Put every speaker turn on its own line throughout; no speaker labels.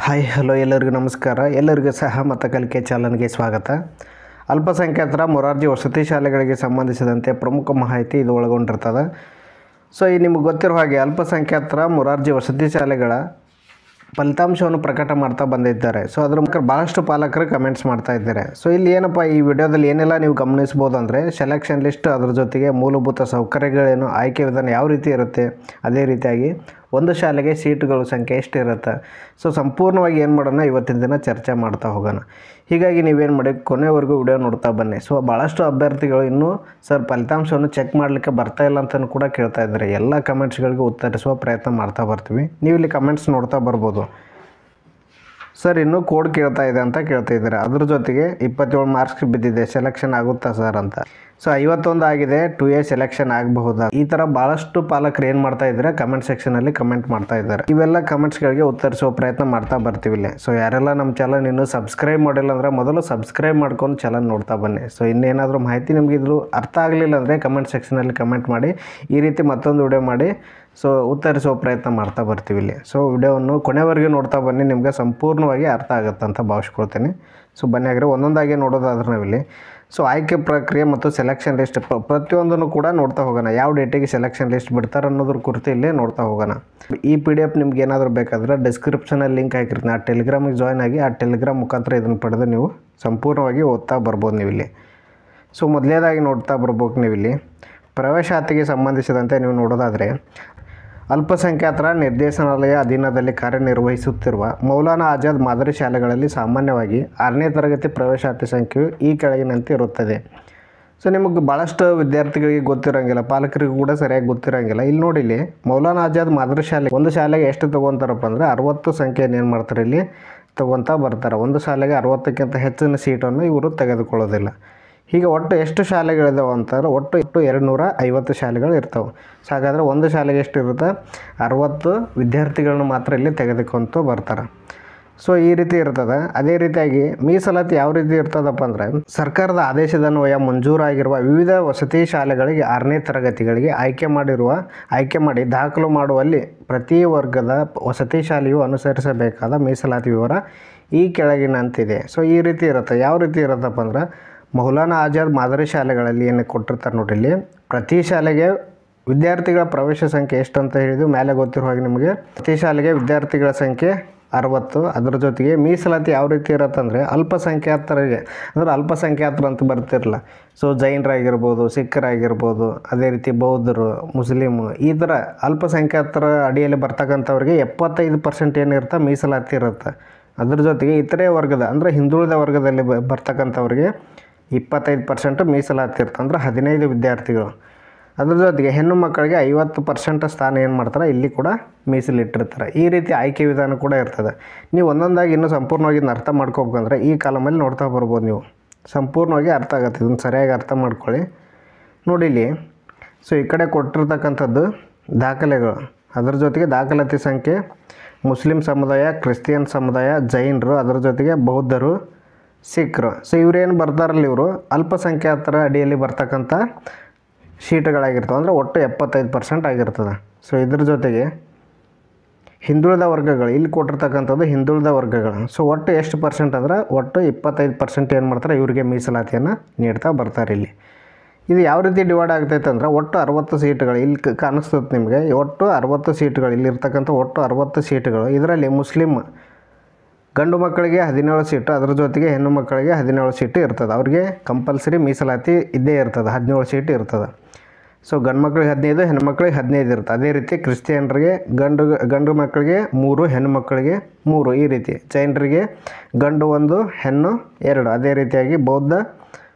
Hi hello ಎಲ್ಲರಿಗೂ ನಮಸ್ಕಾರ. ಎಲ್ಲರಿಗೂ ಸಹ ಮತ ಕಲಿಕೆ ಚಾನಲ್ಗೆ ಸ್ವಾಗತ. ಅಲ್ಪಸಂಖ್ಯಾತರ ಮೊರಾರ್ಜಿ ವಸತಿ ಶಾಲೆಗಳಿಗೆ ಸಂಬಂಧಿಸಿದಂತೆ ಪ್ರಮುಖ ಮಾಹಿತಿ ಇದು ಒಳಗೊಂಡಿರ್ತದೆ. ಸೊ ಈ ನಿಮಗೆ ಗೊತ್ತಿರೋ ಹಾಗೆ ಅಲ್ಪಸಂಖ್ಯಾತರ ಮೊರಾರ್ಜಿ ವಸತಿ ಶಾಲೆಗಳ ಫಲಿತಾಂಶವನ್ನು ಪ್ರಕಟ ಮಾಡ್ತಾ ಬಂದಿದ್ದಾರೆ. ಸೊ ಅದ್ರ ಮುಖ ಭಾಳಷ್ಟು ಪಾಲಕರು ಕಮೆಂಟ್ಸ್ ಮಾಡ್ತಾ ಇದ್ದಾರೆ. ಸೊ ಇಲ್ಲಿ ಏನಪ್ಪ ಈ ವಿಡಿಯೋದಲ್ಲಿ ಏನೆಲ್ಲ ನೀವು ಗಮನಿಸ್ಬೋದು ಅಂದರೆ ಸೆಲೆಕ್ಷನ್ ಲಿಸ್ಟ್, ಅದ್ರ ಜೊತೆಗೆ ಮೂಲಭೂತ ಸೌಕರ್ಯಗಳೇನು, ಆಯ್ಕೆ ವಿಧಾನ ಯಾವ ರೀತಿ ಇರುತ್ತೆ, ಅದೇ ರೀತಿಯಾಗಿ ಒಂದು ಶಾಲೆಗೆ ಸೀಟುಗಳ ಸಂಖ್ಯೆ ಎಷ್ಟು ಇರುತ್ತೆ. ಸೊ ಸಂಪೂರ್ಣವಾಗಿ ಏನು ಮಾಡೋಣ ಇವತ್ತಿನ ದಿನ ಚರ್ಚೆ ಮಾಡ್ತಾ ಹೋಗೋಣ. ಹೀಗಾಗಿ ನೀವೇನು ಮಾಡಿ ಕೊನೆವರೆಗೂ ವಿಡಿಯೋ ನೋಡ್ತಾ ಬನ್ನಿ. ಸೊ ಭಾಳಷ್ಟು ಅಭ್ಯರ್ಥಿಗಳು ಇನ್ನೂ ಸರ್ ಫಲಿತಾಂಶವನ್ನು ಚೆಕ್ ಮಾಡಲಿಕ್ಕೆ ಬರ್ತಾ ಇಲ್ಲ ಅಂತಲೂ ಕೂಡ ಕೇಳ್ತಾ ಇದ್ದಾರೆ. ಎಲ್ಲ ಕಮೆಂಟ್ಸ್ಗಳಿಗೆ ಉತ್ತರಿಸುವ ಪ್ರಯತ್ನ ಮಾಡ್ತಾ ಬರ್ತೀವಿ. ನೀವು ಇಲ್ಲಿ ಕಮೆಂಟ್ಸ್ ನೋಡ್ತಾ ಬರ್ಬೋದು. ಸರ್ ಇನ್ನೂ ಕೋಡ್ ಕೇಳ್ತಾ ಇದೆ ಅಂತ ಕೇಳ್ತಾ ಇದ್ದಾರೆ. ಅದ್ರ ಜೊತೆಗೆ 27 ಮಾರ್ಕ್ಸ್ ಬಿದ್ದಿದೆ, ಸೆಲೆಕ್ಷನ್ ಆಗುತ್ತಾ ಸರ್ ಅಂತ. ಸೊ 51 ಆಗಿದೆ, 2A ಸೆಲೆಕ್ಷನ್ ಆಗಬಹುದಾ? ಈ ಥರ ಭಾಳಷ್ಟು ಪಾಲಕರು ಏನು ಮಾಡ್ತಾ ಇದ್ದಾರೆ, ಕಮೆಂಟ್ ಸೆಕ್ಷನಲ್ಲಿ ಕಮೆಂಟ್ ಮಾಡ್ತಾ ಇದ್ದಾರೆ. ಇವೆಲ್ಲ ಕಮೆಂಟ್ಸ್ಗಳಿಗೆ ಉತ್ತರಿಸುವ ಪ್ರಯತ್ನ ಮಾಡ್ತಾ ಬರ್ತೀವಿ ಇಲ್ಲಿ. ಸೊ ಯಾರೆಲ್ಲ ನಮ್ಮ ಚಾನಲ್ ಇನ್ನೂ ಸಬ್ಸ್ಕ್ರೈಬ್ ಮಾಡಿಲ್ಲ ಅಂದರೆ ಮೊದಲು ಸಬ್ಸ್ಕ್ರೈಬ್ ಮಾಡ್ಕೊಂಡು ಚಾನಲ್ ನೋಡ್ತಾ ಬನ್ನಿ. ಸೊ ಇನ್ನೇನಾದರೂ ಮಾಹಿತಿ ನಿಮಗೆ ಇದ್ರು ಅರ್ಥ ಆಗಲಿಲ್ಲ ಅಂದರೆ ಕಮೆಂಟ್ ಸೆಕ್ಷನಲ್ಲಿ ಕಮೆಂಟ್ ಮಾಡಿ. ಈ ರೀತಿ ಮತ್ತೊಂದು ವಿಡಿಯೋ ಮಾಡಿ ಸೊ ಉತ್ತರಿಸುವ ಪ್ರಯತ್ನ ಮಾಡ್ತಾ ಬರ್ತೀವಿ ಇಲ್ಲಿ. ಸೊ ವಿಡಿಯೋವನ್ನು ಕೊನೆವರೆಗೆ ನೋಡ್ತಾ ಬನ್ನಿ, ನಿಮಗೆ ಸಂಪೂರ್ಣವಾಗಿ ಅರ್ಥ ಆಗುತ್ತೆ ಅಂತ ಭಾವಿಸ್ಕೊಳ್ತೇನೆ. ಸೊ ಬನ್ನಿ ಹಾಗೆ ಒಂದೊಂದಾಗಿ ನೋಡೋದಾದ್ರೆ ನಾವಿಲ್ಲಿ ಸೊ ಆಯ್ಕೆ ಪ್ರಕ್ರಿಯೆ ಮತ್ತು ಸೆಲೆಕ್ಷನ್ ಲಿಸ್ಟ್ ಪ್ರತಿಯೊಂದನ್ನು ಕೂಡ ನೋಡ್ತಾ ಹೋಗೋಣ. ಯಾವ ಡೇಟಿಗೆ ಸೆಲೆಕ್ಷನ್ ಲಿಸ್ಟ್ ಬಿಡ್ತಾರೆ ಅನ್ನೋದ್ರ ಕುರಿತು ಇಲ್ಲೇ ನೋಡ್ತಾ ಹೋಗೋಣ. ಈ PDF ನಿಮ್ಗೆ ಏನಾದರೂ ಬೇಕಾದರೆ ಡಿಸ್ಕ್ರಿಪ್ಷನಲ್ಲಿ ಲಿಂಕ್ ಹಾಕಿರ್ತೀನಿ. ಆ ಟೆಲಿಗ್ರಾಮಿಗೆ ಜಾಯ್ನ್ ಆಗಿ ಆ ಟೆಲಿಗ್ರಾಮ್ ಮುಖಾಂತರ ಇದನ್ನು ಪಡೆದು ನೀವು ಸಂಪೂರ್ಣವಾಗಿ ಓದ್ತಾ ಬರ್ಬೋದು ನೀವಿಲ್ಲಿ. ಸೊ ಮೊದಲನೇದಾಗಿ ನೋಡ್ತಾ ಬರ್ಬೇಕು ನೀವಿಲ್ಲಿ ಪ್ರವೇಶಾತಿಗೆ ಸಂಬಂಧಿಸಿದಂತೆ ನೀವು ನೋಡೋದಾದರೆ ಅಲ್ಪಸಂಖ್ಯಾತರ ನಿರ್ದೇಶನಾಲಯ ಅಧೀನದಲ್ಲಿ ಕಾರ್ಯನಿರ್ವಹಿಸುತ್ತಿರುವ ಮೌಲಾನಾ ಆಜಾದ್ ಮಾದರಿ ಶಾಲೆಗಳಲ್ಲಿ ಸಾಮಾನ್ಯವಾಗಿ 6ನೇ ತರಗತಿ ಪ್ರವೇಶಾತಿ ಸಂಖ್ಯೆಯು ಈ ಕೆಳಗಿನಂತೆ ಇರುತ್ತದೆ. ಸೊ ನಿಮಗೆ ಭಾಳಷ್ಟು ವಿದ್ಯಾರ್ಥಿಗಳಿಗೆ ಗೊತ್ತಿರೋಂಗಿಲ್ಲ, ಪಾಲಕರಿಗೂ ಕೂಡ ಸರಿಯಾಗಿ ಗೊತ್ತಿರೋಂಗಿಲ್ಲ. ಇಲ್ಲಿ ನೋಡಿ, ಇಲ್ಲಿ ಮೌಲಾನಾ ಆಜಾದ್ ಮಾದರಿ ಶಾಲೆ ಒಂದು ಶಾಲೆಗೆ ಎಷ್ಟು ತೊಗೊತಾರಪ್ಪ ಅಂದರೆ 60 ಸಂಖ್ಯೆಯನ್ನು ಏನು ಮಾಡ್ತಾರೆ ಇಲ್ಲಿ ತೊಗೊತಾ ಬರ್ತಾರೆ. ಒಂದು ಶಾಲೆಗೆ 60ಕ್ಕಿಂತ ಹೆಚ್ಚಿನ ಸೀಟನ್ನು ಇವರು ತೆಗೆದುಕೊಳ್ಳೋದಿಲ್ಲ. ಹೀಗೆ ಒಟ್ಟು ಎಷ್ಟು ಶಾಲೆಗಳಿದಾವೆ ಅಂತಾರೆ, ಒಟ್ಟು 250 ಶಾಲೆಗಳು ಇರ್ತವೆ. ಸೊ ಹಾಗಾದರೆ ಒಂದು ಶಾಲೆಗೆ ಎಷ್ಟು ಇರುತ್ತೆ, 60 ವಿದ್ಯಾರ್ಥಿಗಳನ್ನ ಮಾತ್ರ ಇಲ್ಲಿ ತೆಗೆದುಕೊಂತ ಬರ್ತಾರೆ. ಸೊ ಈ ರೀತಿ ಇರ್ತದೆ. ಅದೇ ರೀತಿಯಾಗಿ ಮೀಸಲಾತಿ ಯಾವ ರೀತಿ ಇರ್ತದಪ್ಪ ಅಂದರೆ ಸರ್ಕಾರದ ಆದೇಶದನ್ವಯ ಮಂಜೂರಾಗಿರುವ ವಿವಿಧ ವಸತಿ ಶಾಲೆಗಳಿಗೆ 6ನೇ ತರಗತಿಗಳಿಗೆ ಆಯ್ಕೆ ಮಾಡಿ ದಾಖಲು ಮಾಡುವಲ್ಲಿ ಪ್ರತಿ ವರ್ಗದ ವಸತಿ ಶಾಲೆಯು ಅನುಸರಿಸಬೇಕಾದ ಮೀಸಲಾತಿ ವಿವರ ಈ ಕೆಳಗಿನಂತಿದೆ. ಸೊ ಈ ರೀತಿ ಇರುತ್ತೆ. ಯಾವ ರೀತಿ ಇರುತ್ತಪ್ಪ ಅಂದ್ರೆ ಮೌಲಾನಾ ಆಜಾದ್ ಮಾದರಿ ಶಾಲೆಗಳಲ್ಲಿ ಏನು ಕೊಟ್ಟಿರ್ತಾರೆ ನೋಡಿ, ಇಲ್ಲಿ ಪ್ರತಿ ಶಾಲೆಗೆ ವಿದ್ಯಾರ್ಥಿಗಳ ಪ್ರವೇಶ ಸಂಖ್ಯೆ ಎಷ್ಟು ಅಂತ ಹೇಳಿದ್ದು ಮೇಲೆ ಗೊತ್ತಿರೋ ಹಾಗೆ ನಿಮಗೆ ಪ್ರತಿ ಶಾಲೆಗೆ ವಿದ್ಯಾರ್ಥಿಗಳ ಸಂಖ್ಯೆ 60. ಅದರ ಜೊತೆಗೆ ಮೀಸಲಾತಿ ಯಾವ ರೀತಿ ಇರುತ್ತೆ ಅಂದರೆ ಅಲ್ಪಸಂಖ್ಯಾತರಿಗೆ ಅಂದರೆ ಅಲ್ಪಸಂಖ್ಯಾತರು ಅಂತ ಬರ್ತಿರಲ್ಲ. ಸೊ ಜೈನರಾಗಿರ್ಬೋದು, ಸಿಖ್ಖರಾಗಿರ್ಬೋದು, ಅದೇ ರೀತಿ ಬೌದ್ಧರು, ಮುಸ್ಲಿಮು, ಈ ಥರ ಅಲ್ಪಸಂಖ್ಯಾತರ ಅಡಿಯಲ್ಲಿ ಬರ್ತಕ್ಕಂಥವ್ರಿಗೆ 75% ಏನಿರುತ್ತೆ ಮೀಸಲಾತಿ ಇರುತ್ತೆ. ಅದ್ರ ಜೊತೆಗೆ ಇತರೆ ವರ್ಗದ ಅಂದರೆ ಹಿಂದುಳಿದ ವರ್ಗದಲ್ಲಿ ಬರ್ತಕ್ಕಂಥವ್ರಿಗೆ 25% ಮೀಸಲಾತಿ ಇರುತ್ತೆ, ಅಂದರೆ 15 ವಿದ್ಯಾರ್ಥಿಗಳು. ಅದ್ರ ಜೊತೆಗೆ ಹೆಣ್ಣು ಮಕ್ಕಳಿಗೆ 50% ಸ್ಥಾನ ಏನು ಮಾಡ್ತಾರೆ ಇಲ್ಲಿ ಕೂಡ ಮೀಸಲಿಟ್ಟಿರ್ತಾರೆ. ಈ ರೀತಿ ಆಯ್ಕೆ ವಿಧಾನ ಕೂಡ ಇರ್ತದೆ. ನೀವು ಒಂದೊಂದಾಗಿ ಇನ್ನೂ ಸಂಪೂರ್ಣವಾಗಿ ಅರ್ಥ ಮಾಡ್ಕೋಬೇಕಂದ್ರೆ ಈ ಕಾಲಮಲ್ಲಿ ನೋಡ್ತಾ ಬರ್ಬೋದು. ನೀವು ಸಂಪೂರ್ಣವಾಗಿ ಅರ್ಥ ಆಗುತ್ತೆ, ಇದನ್ನು ಸರಿಯಾಗಿ ಅರ್ಥ ಮಾಡ್ಕೊಳ್ಳಿ. ನೋಡಿ ಇಲ್ಲಿ ಸೊ ಈ ಕಡೆ ಕೊಟ್ಟಿರ್ತಕ್ಕಂಥದ್ದು ದಾಖಲೆಗಳು, ಅದರ ಜೊತೆಗೆ ದಾಖಲಾತಿ ಸಂಖ್ಯೆ ಮುಸ್ಲಿಂ ಸಮುದಾಯ, ಕ್ರಿಶ್ಚಿಯನ್ ಸಮುದಾಯ, ಜೈನರು, ಅದರ ಜೊತೆಗೆ ಬೌದ್ಧರು, ಸಿಖ್ರು. ಸೊ ಇವರೇನು ಬರ್ತಾರಲ್ಲ ಇವರು ಅಲ್ಪಸಂಖ್ಯಾತರ ಅಡಿಯಲ್ಲಿ ಬರ್ತಕ್ಕಂಥ ಶೀಟ್ಗಳಾಗಿರ್ತವೆ, ಅಂದರೆ ಒಟ್ಟು 75% ಆಗಿರ್ತದೆ. ಸೊ ಇದ್ರ ಜೊತೆಗೆ ಹಿಂದುಳಿದ ವರ್ಗಗಳು ಇಲ್ಲಿ ಕೊಟ್ಟಿರ್ತಕ್ಕಂಥದ್ದು ಹಿಂದುಳಿದ ವರ್ಗಗಳು. ಸೊ ಒಟ್ಟು ಎಷ್ಟು ಪರ್ಸೆಂಟ್ ಅಂದರೆ ಒಟ್ಟು 25% ಏನು ಮಾಡ್ತಾರೆ ಇವರಿಗೆ ಮೀಸಲಾತಿಯನ್ನು ನೀಡ್ತಾ ಬರ್ತಾರೆ ಇಲ್ಲಿ. ಇದು ಯಾವ ರೀತಿ ಡಿವೈಡ್ ಆಗ್ತೈತೆ ಅಂದರೆ ಒಟ್ಟು 60 ಸೀಟುಗಳು ಇಲ್ಲಿ ಕಾಣಿಸ್ತದೆ ನಿಮಗೆ. ಒಟ್ಟು 60 ಸೀಟುಗಳು ಇಲ್ಲಿರ್ತಕ್ಕಂಥ ಒಟ್ಟು 60 ಸೀಟುಗಳು. ಇದರಲ್ಲಿ ಮುಸ್ಲಿಮ್ ಗಂಡು ಮಕ್ಕಳಿಗೆ 17 ಸೀಟು, ಅದರ ಜೊತೆಗೆ ಹೆಣ್ಣು ಮಕ್ಕಳಿಗೆ 17 ಸೀಟು ಇರ್ತದೆ. ಅವ್ರಿಗೆ ಕಂಪಲ್ಸರಿ ಮೀಸಲಾತಿ ಇದ್ದೇ ಇರ್ತದೆ, 17 ಸೀಟು ಇರ್ತದೆ. ಸೊ ಗಂಡು ಮಕ್ಕಳಿಗೆ 15, ಹೆಣ್ಣು ಮಕ್ಕಳಿಗೆ 15 ಇರ್ತದೆ. ಅದೇ ರೀತಿ ಕ್ರಿಶ್ಚಿಯನ್ರಿಗೆ ಗಂಡು ಮಕ್ಕಳಿಗೆ 3, ಹೆಣ್ಣು ಮಕ್ಕಳಿಗೆ 3, ಈ ರೀತಿ. ಜೈನರಿಗೆ ಗಂಡು 1, ಹೆಣ್ಣು 2. ಅದೇ ರೀತಿಯಾಗಿ ಬೌದ್ಧ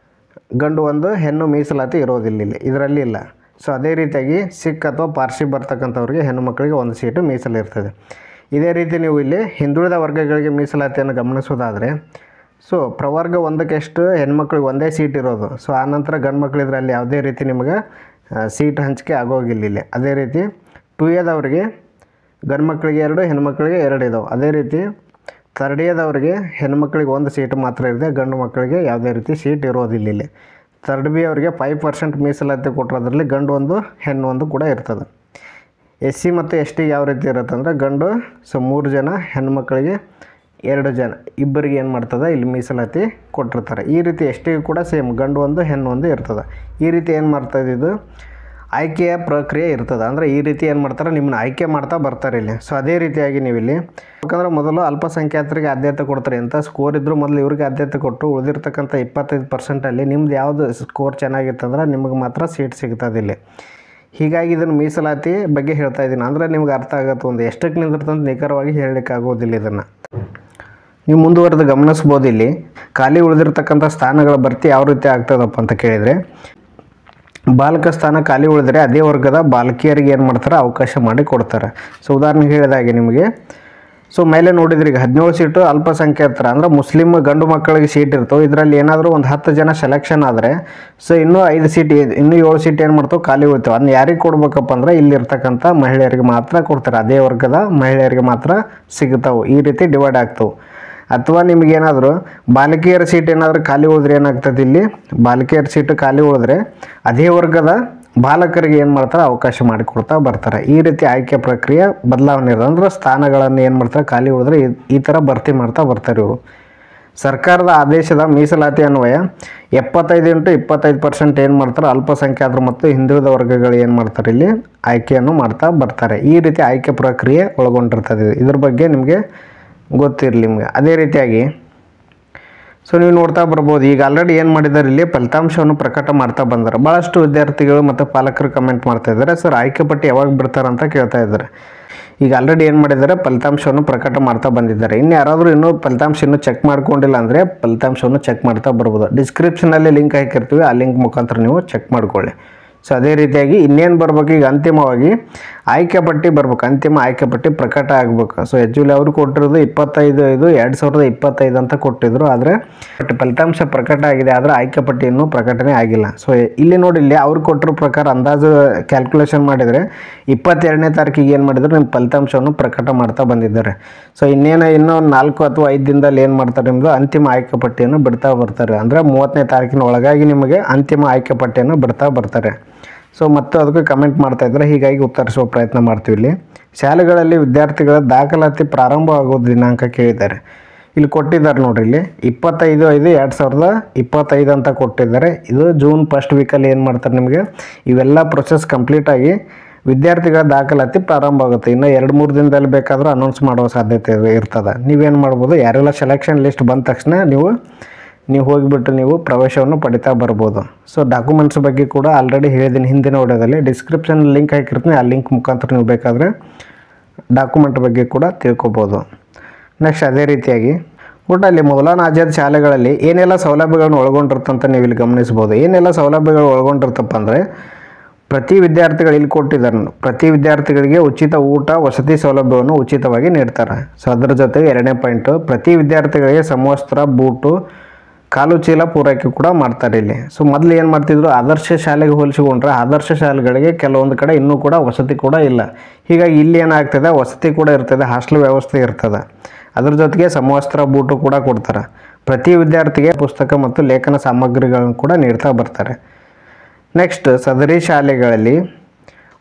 ಗಂಡು 1, ಹೆಣ್ಣು ಮೀಸಲಾತಿ ಇರೋದಿಲ್ಲ ಇಲ್ಲಿ, ಇದರಲ್ಲಿ ಇಲ್ಲ. ಸೊ ಅದೇ ರೀತಿಯಾಗಿ ಸಿಖ್ ಅಥವಾ ಪಾರ್ಸಿ ಬರ್ತಕ್ಕಂಥವ್ರಿಗೆ ಹೆಣ್ಣು ಮಕ್ಕಳಿಗೆ 1 ಸೀಟು ಮೀಸಲಿರ್ತದೆ. ಇದೇ ರೀತಿ ನೀವು ಇಲ್ಲಿ ಹಿಂದುಳಿದ ವರ್ಗಗಳಿಗೆ ಮೀಸಲಾತಿಯನ್ನು ಗಮನಿಸೋದಾದರೆ ಸೊ ಪ್ರವರ್ಗ 1ಕ್ಕೆ ಎಷ್ಟು ಹೆಣ್ಮಕ್ಳಿಗೆ 1 ಸೀಟ್ ಇರೋದು. ಸೊ ಆನಂತರ ಗಂಡು ಮಕ್ಕಳು ಇದರಲ್ಲಿ ಯಾವುದೇ ರೀತಿ ನಿಮಗೆ ಸೀಟ್ ಹಂಚಿಕೆ ಆಗೋಗಿಲ್ಲ ಇಲ್ಲಿ. ಅದೇ ರೀತಿ 2Aದವ್ರಿಗೆ ಗಂಡು ಮಕ್ಕಳಿಗೆ 2, ಹೆಣ್ಮಕ್ಳಿಗೆ 2 ಇದಾವೆ. ಅದೇ ರೀತಿ 3Aದವ್ರಿಗೆ ಹೆಣ್ಮಕ್ಳಿಗೆ 1 ಸೀಟ್ ಮಾತ್ರ ಇದೆ, ಗಂಡು ಮಕ್ಕಳಿಗೆ ಯಾವುದೇ ರೀತಿ ಸೀಟ್ ಇರೋದಿಲ್ಲ ಇಲ್ಲಿ. 3B ಅವರಿಗೆ 5% ಮೀಸಲಾತಿ ಕೊಟ್ಟರೆ ಅದರಲ್ಲಿ ಗಂಡು 1, ಹೆಣ್ಣು 1 ಕೂಡ ಇರ್ತದೆ. SC ಮತ್ತು ST ಯಾವ ರೀತಿ ಇರುತ್ತೆ ಅಂದರೆ ಗಂಡು 3 ಜನ, ಹೆಣ್ಮಕ್ಳಿಗೆ 2 ಜನ, ಇಬ್ಬರಿಗೆ ಏನು ಮಾಡ್ತದೆ ಇಲ್ಲಿ ಮೀಸಲಾತಿ ಕೊಟ್ಟಿರ್ತಾರೆ. ಈ ರೀತಿ STಗೂ ಕೂಡ ಸೇಮ್ ಗಂಡು 1 ಹೆಣ್ಣು 1 ಇರ್ತದೆ. ಈ ರೀತಿ ಏನು ಮಾಡ್ತದೆ, ಇದು ಆಯ್ಕೆಯ ಪ್ರಕ್ರಿಯೆ ಇರ್ತದೆ. ಅಂದರೆ ಈ ರೀತಿ ಏನು ಮಾಡ್ತಾರೆ, ನಿಮ್ಮನ್ನ ಆಯ್ಕೆ ಮಾಡ್ತಾ ಬರ್ತಾರೆ ಇಲ್ಲಿ. ಸೊ ಅದೇ ರೀತಿಯಾಗಿ ನೀವು ಇಲ್ಲಿ ಯಾಕಂದರೆ ಮೊದಲು ಅಲ್ಪಸಂಖ್ಯಾತರಿಗೆ ಆದ್ಯತೆ ಕೊಡ್ತಾರೆ ಅಂತ ಸ್ಕೋರ್ ಇದ್ದರೂ ಮೊದಲು ಇವ್ರಿಗೆ ಆದ್ಯತೆ ಕೊಟ್ಟು ಉಳಿದಿರ್ತಕ್ಕಂಥ 25%ಅಲ್ಲಿ ನಿಮ್ದು ಯಾವುದು ಸ್ಕೋರ್ ಚೆನ್ನಾಗಿತ್ತಂದ್ರೆ ನಿಮಗೆ ಮಾತ್ರ ಸೀಟ್ ಸಿಗ್ತದೆ ಇಲ್ಲಿ. ಹೀಗಾಗಿ ಇದನ್ನು ಮೀಸಲಾತಿ ಬಗ್ಗೆ ಹೇಳ್ತಾ ಇದ್ದೀನಿ. ಅಂದರೆ ನಿಮ್ಗೆ ಅರ್ಥ ಆಗುತ್ತೆ, ಒಂದು ಎಷ್ಟಕ್ಕೆ ನಿಂದಿರ್ತಂತ ನಿಖರವಾಗಿ ಹೇಳಲಿಕ್ಕೆ ಆಗೋದಿಲ್ಲ. ಇದನ್ನು ನೀವು ಮುಂದುವರೆದು ಗಮನಿಸ್ಬೋದು. ಇಲ್ಲಿ ಖಾಲಿ ಉಳಿದಿರ್ತಕ್ಕಂಥ ಸ್ಥಾನಗಳ ಭರ್ತಿ ಯಾವ ರೀತಿ ಆಗ್ತದಪ್ಪ ಅಂತ ಕೇಳಿದರೆ, ಬಾಲಕ ಸ್ಥಾನ ಖಾಲಿ ಉಳಿದರೆ ಅದೇ ವರ್ಗದ ಬಾಲಕಿಯರಿಗೆ ಏನು ಮಾಡ್ತಾರೆ, ಅವಕಾಶ ಮಾಡಿ ಕೊಡ್ತಾರೆ. ಸೊ ಉದಾಹರಣೆಗೆ ಹೇಳಿದಾಗೆ ನಿಮಗೆ, ಸೊ ಮೇಲೆ ನೋಡಿದ್ರೆ ಈಗ 17 ಸೀಟು ಅಲ್ಪಸಂಖ್ಯಾತರ ಅಂದರೆ ಮುಸ್ಲಿಮ್ ಗಂಡು ಮಕ್ಕಳಿಗೆ ಸೀಟ್ ಇರ್ತವೆ. ಇದರಲ್ಲಿ ಏನಾದರೂ ಒಂದು 10 ಜನ ಸೆಲೆಕ್ಷನ್ ಆದರೆ ಸೊ ಇನ್ನೂ 5 ಸೀಟ್, ಇನ್ನೂ 7 ಸೀಟ್ ಏನು ಮಾಡ್ತಾವೆ ಖಾಲಿ ಉಳಿತಾವೆ. ಅದನ್ನ ಯಾರಿಗೆ ಕೊಡ್ಬೇಕಪ್ಪ ಅಂದರೆ ಇಲ್ಲಿರ್ತಕ್ಕಂಥ ಮಹಿಳೆಯರಿಗೆ ಮಾತ್ರ ಕೊಡ್ತಾರೆ, ಅದೇ ವರ್ಗದ ಮಹಿಳೆಯರಿಗೆ ಮಾತ್ರ ಸಿಗ್ತಾವೆ. ಈ ರೀತಿ ಡಿವೈಡ್ ಆಗ್ತವೆ. ಅಥವಾ ನಿಮಗೇನಾದರೂ ಬಾಲಕಿಯರ ಸೀಟ್ ಏನಾದರೂ ಖಾಲಿ ಉಳಿದ್ರೆ ಏನಾಗ್ತದೆ, ಇಲ್ಲಿ ಬಾಲಕಿಯರ ಸೀಟು ಖಾಲಿ ಉಳಿದ್ರೆ ಅದೇ ವರ್ಗದ ಬಾಲಕರಿಗೆ ಏನು ಮಾಡ್ತಾರೆ, ಅವಕಾಶ ಮಾಡಿಕೊಡ್ತಾ ಬರ್ತಾರೆ. ಈ ರೀತಿ ಆಯ್ಕೆ ಪ್ರಕ್ರಿಯೆ ಬದಲಾವಣೆ ಇರೋದು. ಅಂದರೆ ಸ್ಥಾನಗಳನ್ನು ಏನು ಮಾಡ್ತಾರೆ, ಖಾಲಿ ಉಳಿದ್ರೆ ಈ ಥರ ಭರ್ತಿ ಮಾಡ್ತಾ ಬರ್ತಾರೆ ಇವರು. ಸರ್ಕಾರದ ಆದೇಶದ ಮೀಸಲಾತಿ ಅನ್ವಯ 75 × 25% ಏನು ಮಾಡ್ತಾರೆ, ಅಲ್ಪಸಂಖ್ಯಾತರು ಮತ್ತು ಹಿಂದುಳಿದ ವರ್ಗಗಳು ಏನು ಮಾಡ್ತಾರೆ, ಇಲ್ಲಿ ಆಯ್ಕೆಯನ್ನು ಮಾಡ್ತಾ ಬರ್ತಾರೆ. ಈ ರೀತಿ ಆಯ್ಕೆ ಪ್ರಕ್ರಿಯೆ ಒಳಗೊಂಡಿರ್ತದೆ. ಇದ್ರ ಬಗ್ಗೆ ನಿಮಗೆ ಗೊತ್ತಿರಲಿ ನಿಮಗೆ. ಅದೇ ರೀತಿಯಾಗಿ ಸೊ ನೀವು ನೋಡ್ತಾ ಬರ್ಬೋದು, ಈಗ ಆಲ್ರೆಡಿ ಏನು ಮಾಡಿದ್ದಾರೆ, ಇಲ್ಲಿ ಫಲಿತಾಂಶವನ್ನು ಪ್ರಕಟ ಮಾಡ್ತಾ ಬಂದಾರೆ. ಭಾಳಷ್ಟು ವಿದ್ಯಾರ್ಥಿಗಳು ಮತ್ತು ಪಾಲಕರು ಕಮೆಂಟ್ ಮಾಡ್ತಾ ಇದ್ದಾರೆ, ಸರ್ ಆಯ್ಕೆ ಪಟ್ಟಿ ಯಾವಾಗ ಬಿಡ್ತಾರೆ ಅಂತ ಕೇಳ್ತಾ ಇದ್ದಾರೆ. ಈಗ ಆಲ್ರೆಡಿ ಏನು ಮಾಡಿದ್ದಾರೆ, ಫಲಿತಾಂಶವನ್ನು ಪ್ರಕಟ ಮಾಡ್ತಾ ಬಂದಿದ್ದಾರೆ. ಇನ್ನು ಯಾರಾದರೂ ಇನ್ನೂ ಫಲಿತಾಂಶ ಇನ್ನೂ ಚೆಕ್ ಮಾಡ್ಕೊಂಡಿಲ್ಲ ಅಂದರೆ ಫಲಿತಾಂಶವನ್ನು ಚೆಕ್ ಮಾಡ್ತಾ ಬರ್ಬೋದು. ಡಿಸ್ಕ್ರಿಪ್ಷನಲ್ಲಿ ಲಿಂಕ್ ಹಾಕಿರ್ತೀವಿ, ಆ ಲಿಂಕ್ ಮುಖಾಂತರ ನೀವು ಚೆಕ್ ಮಾಡ್ಕೊಳ್ಳಿ. ಸೊ ಅದೇ ರೀತಿಯಾಗಿ ಇನ್ನೇನು ಬರ್ಬೇಕು, ಈಗ ಅಂತಿಮವಾಗಿ ಆಯ್ಕೆ ಪಟ್ಟಿ ಬರ್ಬೇಕು. ಅಂತಿಮ ಆಯ್ಕೆ ಪಟ್ಟಿ ಪ್ರಕಟ ಆಗಬೇಕು. ಸೊ ಆ್ಯಕ್ಚುಲಿ ಅವರು ಕೊಟ್ಟಿರೋದು 25/5/2025 ಅಂತ ಕೊಟ್ಟಿದ್ರು. ಆದರೆ ಫಲಿತಾಂಶ ಪ್ರಕಟ ಆಗಿದೆ, ಆದರೆ ಆಯ್ಕೆ ಪಟ್ಟಿ ಇನ್ನೂ ಪ್ರಕಟಣೆ ಆಗಿಲ್ಲ. ಸೊ ಇಲ್ಲಿ ನೋಡಿ, ಇಲ್ಲಿ ಅವ್ರು ಕೊಟ್ಟಿರೋ ಪ್ರಕಾರ ಅಂದಾಜು ಕ್ಯಾಲ್ಕುಲೇಷನ್ ಮಾಡಿದರೆ 22ನೇ ತಾರೀಕಿಗೆ ಏನು ಮಾಡಿದ್ರು, ನಿಮ್ಮ ಫಲಿತಾಂಶವನ್ನು ಪ್ರಕಟ ಮಾಡ್ತಾ ಬಂದಿದ್ದಾರೆ. ಸೊ ಇನ್ನೂ 4 ಅಥವಾ 5 ದಿನದಲ್ಲಿ ಏನು ಮಾಡ್ತಾರೆ, ನಿಮ್ಮದು ಅಂತಿಮ ಆಯ್ಕೆ ಪಟ್ಟಿಯನ್ನು ಬಿಡ್ತಾ ಬರ್ತಾರೆ. ಅಂದರೆ 30ನೇ ತಾರೀಕಿನ ಒಳಗಾಗಿ ನಿಮಗೆ ಅಂತಿಮ ಆಯ್ಕೆ ಪಟ್ಟಿಯನ್ನು ಬಿಡ್ತಾ ಬರ್ತಾರೆ. ಸೊ ಮತ್ತು ಅದಕ್ಕೆ ಕಮೆಂಟ್ ಮಾಡ್ತಾ ಇದ್ದಾರೆ, ಹೀಗಾಗಿ ಉತ್ತರಿಸುವ ಪ್ರಯತ್ನ ಮಾಡ್ತೀವಿ. ಇಲ್ಲಿ ಶಾಲೆಗಳಲ್ಲಿ ವಿದ್ಯಾರ್ಥಿಗಳ ದಾಖಲಾತಿ ಪ್ರಾರಂಭ ಆಗೋ ದಿನಾಂಕ ಕೇಳಿದ್ದಾರೆ. ಇಲ್ಲಿ ಕೊಟ್ಟಿದ್ದಾರೆ ನೋಡ್ರಿ, ಇಲ್ಲಿ 25/5/2025 ಅಂತ ಕೊಟ್ಟಿದ್ದಾರೆ. ಇದು ಜೂನ್ 1st ವೀಕಲ್ಲಿ ಏನು ಮಾಡ್ತಾರೆ, ನಿಮಗೆ ಇವೆಲ್ಲ ಪ್ರೊಸೆಸ್ ಕಂಪ್ಲೀಟ್ ಆಗಿ ವಿದ್ಯಾರ್ಥಿಗಳ ದಾಖಲಾತಿ ಪ್ರಾರಂಭ ಆಗುತ್ತೆ. ಇನ್ನು 2-3 ದಿನದಲ್ಲಿ ಬೇಕಾದರೂ ಅನೌನ್ಸ್ ಮಾಡುವ ಸಾಧ್ಯತೆ ಇರ್ತದೆ. ನೀವೇನು ಮಾಡ್ಬೋದು, ಯಾರೆಲ್ಲ ಸೆಲೆಕ್ಷನ್ ಲಿಸ್ಟ್ ಬಂದ ತಕ್ಷಣ ನೀವು ಹೋಗಿಬಿಟ್ಟು ನೀವು ಪ್ರವೇಶವನ್ನು ಪಡಿತಾ ಬರ್ಬೋದು. ಸೊ ಡಾಕ್ಯುಮೆಂಟ್ಸ್ ಬಗ್ಗೆ ಕೂಡ ಆಲ್ರೆಡಿ ಹೇಳಿದ್ದೀನಿ ಹಿಂದಿನ ವಿಡಿಯೋದಲ್ಲಿ. ಡಿಸ್ಕ್ರಿಪ್ಷನ್ ಲಿಂಕ್ ಹಾಕಿರ್ತೀನಿ, ಆ ಲಿಂಕ್ ಮುಖಾಂತರ ನೀವು ಬೇಕಾದರೆ ಡಾಕ್ಯುಮೆಂಟ್ ಬಗ್ಗೆ ಕೂಡ ತಿಳ್ಕೊಬೋದು. ನೆಕ್ಸ್ಟ್ ಅದೇ ರೀತಿಯಾಗಿ ಒಟ್ಟಲ್ಲಿ ಮೌಲಾನಾ ಆಜಾದ್ ಶಾಲೆಗಳಲ್ಲಿ ಏನೆಲ್ಲ ಸೌಲಭ್ಯಗಳನ್ನು ಒಳಗೊಂಡಿರ್ತಂತ ನೀವು ಇಲ್ಲಿ ಗಮನಿಸ್ಬೋದು. ಏನೆಲ್ಲ ಸೌಲಭ್ಯಗಳು ಒಳಗೊಂಡಿರ್ತಪ್ಪ ಅಂದರೆ, ಪ್ರತಿ ವಿದ್ಯಾರ್ಥಿಗಳು ಇಲ್ಲಿ ಕೊಟ್ಟಿದ್ದಾರೆ, ಪ್ರತಿ ವಿದ್ಯಾರ್ಥಿಗಳಿಗೆ ಉಚಿತ ಊಟ ವಸತಿ ಸೌಲಭ್ಯವನ್ನು ಉಚಿತವಾಗಿ ನೀಡ್ತಾರೆ. ಸೊ ಅದರ ಜೊತೆಗೆ 2ನೇ ಪಾಯಿಂಟು, ಪ್ರತಿ ವಿದ್ಯಾರ್ಥಿಗಳಿಗೆ ಸಮವಸ್ತ್ರ, ಬೂಟು, ಕಾಲು ಚೀಲ ಪೂರೈಕೆ ಕೂಡ ಮಾಡ್ತಾರೆ ಇಲ್ಲಿ. ಸೊ ಮೊದಲು ಏನು ಮಾಡ್ತಿದ್ರು, ಆದರ್ಶ ಶಾಲೆಗೆ ಹೋಲಿಸಿಕೊಂಡ್ರೆ ಆದರ್ಶ ಶಾಲೆಗಳಿಗೆ ಕೆಲವೊಂದು ಕಡೆ ಇನ್ನೂ ಕೂಡ ವಸತಿ ಕೂಡ ಇಲ್ಲ. ಹೀಗಾಗಿ ಇಲ್ಲಿ ಏನಾಗ್ತದೆ, ವಸತಿ ಕೂಡ ಇರ್ತದೆ, ಹಾಸ್ಟೆಲ್ ವ್ಯವಸ್ಥೆ ಇರ್ತದೆ. ಅದ್ರ ಜೊತೆಗೆ ಸಮವಸ್ತ್ರ, ಬೂಟು ಕೂಡ ಕೊಡ್ತಾರೆ. ಪ್ರತಿ ವಿದ್ಯಾರ್ಥಿಗೆ ಪುಸ್ತಕ ಮತ್ತು ಲೇಖನ ಸಾಮಗ್ರಿಗಳನ್ನು ಕೂಡ ನೀಡ್ತಾ ಬರ್ತಾರೆ. ನೆಕ್ಸ್ಟ್ ಸದರಿ ಶಾಲೆಗಳಲ್ಲಿ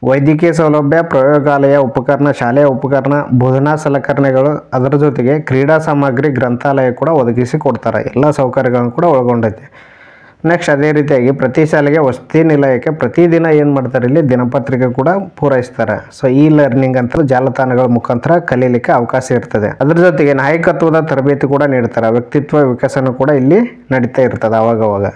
ವೈದ್ಯಕೀಯ ಸೌಲಭ್ಯ, ಪ್ರಯೋಗಾಲಯ ಉಪಕರಣ, ಶಾಲೆಯ ಉಪಕರಣ, ಬೋಧನಾ ಸಲಕರಣೆಗಳು, ಅದರ ಜೊತೆಗೆ ಕ್ರೀಡಾ ಸಾಮಗ್ರಿ, ಗ್ರಂಥಾಲಯ ಕೂಡ ಒದಗಿಸಿ ಕೊಡ್ತಾರೆ. ಎಲ್ಲ ಸೌಕರ್ಯಗಳನ್ನು ಕೂಡ ಒಳಗೊಂಡೈತೆ. ನೆಕ್ಸ್ಟ್ ಅದೇ ರೀತಿಯಾಗಿ ಪ್ರತಿ ಶಾಲೆಗೆ ವಸತಿ ನಿಲಯಕ್ಕೆ ಪ್ರತಿದಿನ ಏನು ಮಾಡ್ತಾರೆ, ಇಲ್ಲಿ ದಿನಪತ್ರಿಕೆ ಕೂಡ ಪೂರೈಸ್ತಾರೆ. ಸೊ ಈ ಲರ್ನಿಂಗ್ ಅಂತ ಜಾಲತಾಣಗಳ ಮುಖಾಂತರ ಕಲೀಲಿಕ್ಕೆ ಅವಕಾಶ ಇರ್ತದೆ. ಅದ್ರ ಜೊತೆಗೆ ನಾಯಕತ್ವದ ತರಬೇತಿ ಕೂಡ ನೀಡ್ತಾರೆ. ವ್ಯಕ್ತಿತ್ವ ವಿಕಸನ ಕೂಡ ಇಲ್ಲಿ ನಡೀತಾ ಇರ್ತದೆ ಅವಾಗವಾಗ.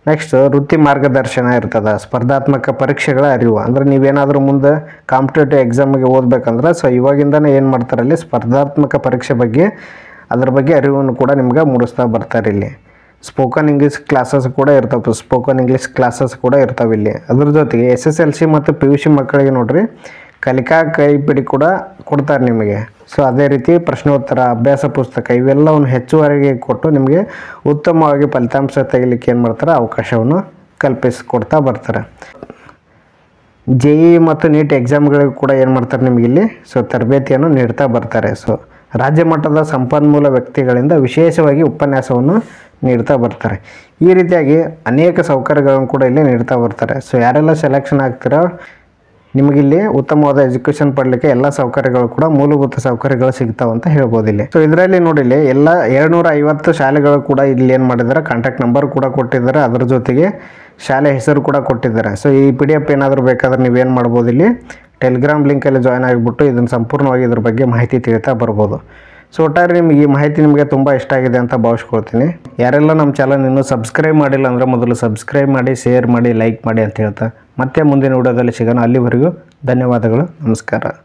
ನೆಕ್ಸ್ಟ್ ವೃತ್ತಿ ಮಾರ್ಗದರ್ಶನ ಇರ್ತದೆ. ಸ್ಪರ್ಧಾತ್ಮಕ ಪರೀಕ್ಷೆಗಳ ಅರಿವು, ಅಂದರೆ ನೀವೇನಾದರೂ ಮುಂದೆ ಕಾಂಪಿಟೇಟಿವ್ ಎಕ್ಸಾಮಿಗೆ ಓದಬೇಕಂದ್ರೆ ಸೊ ಇವಾಗಿಂದನೇ ಏನು ಮಾಡ್ತಾರೆ, ಇಲ್ಲಿ ಸ್ಪರ್ಧಾತ್ಮಕ ಪರೀಕ್ಷೆ ಬಗ್ಗೆ ಅದ್ರ ಬಗ್ಗೆ ಅರಿವನ್ನು ಕೂಡ ನಿಮ್ಗೆ ಮೂಡಿಸ್ತಾ ಬರ್ತಾರೆ. ಇಲ್ಲಿ ಸ್ಪೋಕನ್ ಇಂಗ್ಲೀಷ್ ಕ್ಲಾಸಸ್ ಕೂಡ ಇರ್ತಾವೆ ಇಲ್ಲಿ. ಅದ್ರ ಜೊತೆಗೆ SSLC ಮತ್ತು PUC ಮಕ್ಕಳಿಗೆ ನೋಡ್ರಿ ಕಲಿಕಾ ಕೈಪಿಡಿ ಕೂಡ ಕೊಡ್ತಾರೆ ನಿಮಗೆ. ಸೊ ಅದೇ ರೀತಿ ಪ್ರಶ್ನೋತ್ತರ, ಅಭ್ಯಾಸ ಪುಸ್ತಕ ಇವೆಲ್ಲವನ್ನು ಹೆಚ್ಚುವರಿಗೆ ಕೊಟ್ಟು ನಿಮಗೆ ಉತ್ತಮವಾಗಿ ಫಲಿತಾಂಶ ತೆಗಿಲಿಕ್ಕೆ ಏನು ಮಾಡ್ತಾರೆ, ಅವಕಾಶವನ್ನು ಕಲ್ಪಿಸಿಕೊಡ್ತಾ ಬರ್ತಾರೆ. JEE ಮತ್ತು NEET ಎಕ್ಸಾಮ್ಗಳಿಗೂ ಕೂಡ ಏನು ಮಾಡ್ತಾರೆ, ನಿಮಗೆ ಇಲ್ಲಿ ಸೊ ತರಬೇತಿಯನ್ನು ನೀಡ್ತಾ ಬರ್ತಾರೆ. ಸೊ ರಾಜ್ಯ ಮಟ್ಟದ ಸಂಪನ್ಮೂಲ ವ್ಯಕ್ತಿಗಳಿಂದ ವಿಶೇಷವಾಗಿ ಉಪನ್ಯಾಸವನ್ನು ನೀಡ್ತಾ ಬರ್ತಾರೆ. ಈ ರೀತಿಯಾಗಿ ಅನೇಕ ಸೌಕರ್ಯಗಳನ್ನು ಕೂಡ ಇಲ್ಲಿ ನೀಡ್ತಾ ಬರ್ತಾರೆ. ಸೊ ಯಾರೆಲ್ಲ ಸೆಲೆಕ್ಷನ್ ಆಗ್ತಿರೋ ನಿಮಗಿಲ್ಲಿ ಉತ್ತಮವಾದ ಎಜುಕೇಷನ್ ಪಡಲಿಕ್ಕೆ ಎಲ್ಲ ಸೌಕರ್ಯಗಳು ಕೂಡ ಮೂಲಭೂತ ಸೌಕರ್ಯಗಳು ಸಿಗ್ತಾವೆ ಅಂತ ಹೇಳ್ಬೋದು ಇಲ್ಲಿ. ಸೊ ಇದರಲ್ಲಿ ನೋಡಿ ಇಲ್ಲಿ ಎಲ್ಲ 250 ಶಾಲೆಗಳು ಕೂಡ ಇಲ್ಲಿ ಏನು ಮಾಡಿದ್ದಾರೆ, ಕಾಂಟ್ಯಾಕ್ಟ್ ನಂಬರ್ ಕೂಡ ಕೊಟ್ಟಿದ್ದಾರೆ, ಅದರ ಜೊತೆಗೆ ಶಾಲೆ ಹೆಸರು ಕೂಡ ಕೊಟ್ಟಿದ್ದಾರೆ. ಸೊ ಈ PDF ಏನಾದರೂ ಬೇಕಾದ್ರೆ ನೀವೇನು ಮಾಡ್ಬೋದು, ಇಲ್ಲಿ ಟೆಲಿಗ್ರಾಮ್ ಲಿಂಕಲ್ಲಿ ಜಾಯ್ನ್ ಆಗಿಬಿಟ್ಟು ಇದನ್ನು ಸಂಪೂರ್ಣವಾಗಿ ಇದ್ರ ಬಗ್ಗೆ ಮಾಹಿತಿ ತಿಳಿತಾ ಬರ್ಬೋದು. ಸೊ ಒಟ್ಟಾರೆ ನಿಮಗೆ ಈ ಮಾಹಿತಿ ನಿಮಗೆ ತುಂಬ ಇಷ್ಟ ಆಗಿದೆ ಅಂತ ಭಾವಿಸ್ಕೊಳ್ತೀನಿ. ಯಾರೆಲ್ಲ ನಮ್ಮ ಚಾನಲ್ ಇನ್ನೂ ಸಬ್ಸ್ಕ್ರೈಬ್ ಮಾಡಿಲ್ಲ ಅಂದರೆ ಮೊದಲು ಸಬ್ಸ್ಕ್ರೈಬ್ ಮಾಡಿ, ಶೇರ್ ಮಾಡಿ, ಲೈಕ್ ಮಾಡಿ ಅಂತ ಹೇಳ್ತಾ ಮತ್ತೆ ಮುಂದಿನ ವಿಡಿಯೋದಲ್ಲಿ ಸಿಗೋಣ. ಅಲ್ಲಿವರೆಗೂ ಧನ್ಯವಾದಗಳು, ನಮಸ್ಕಾರ.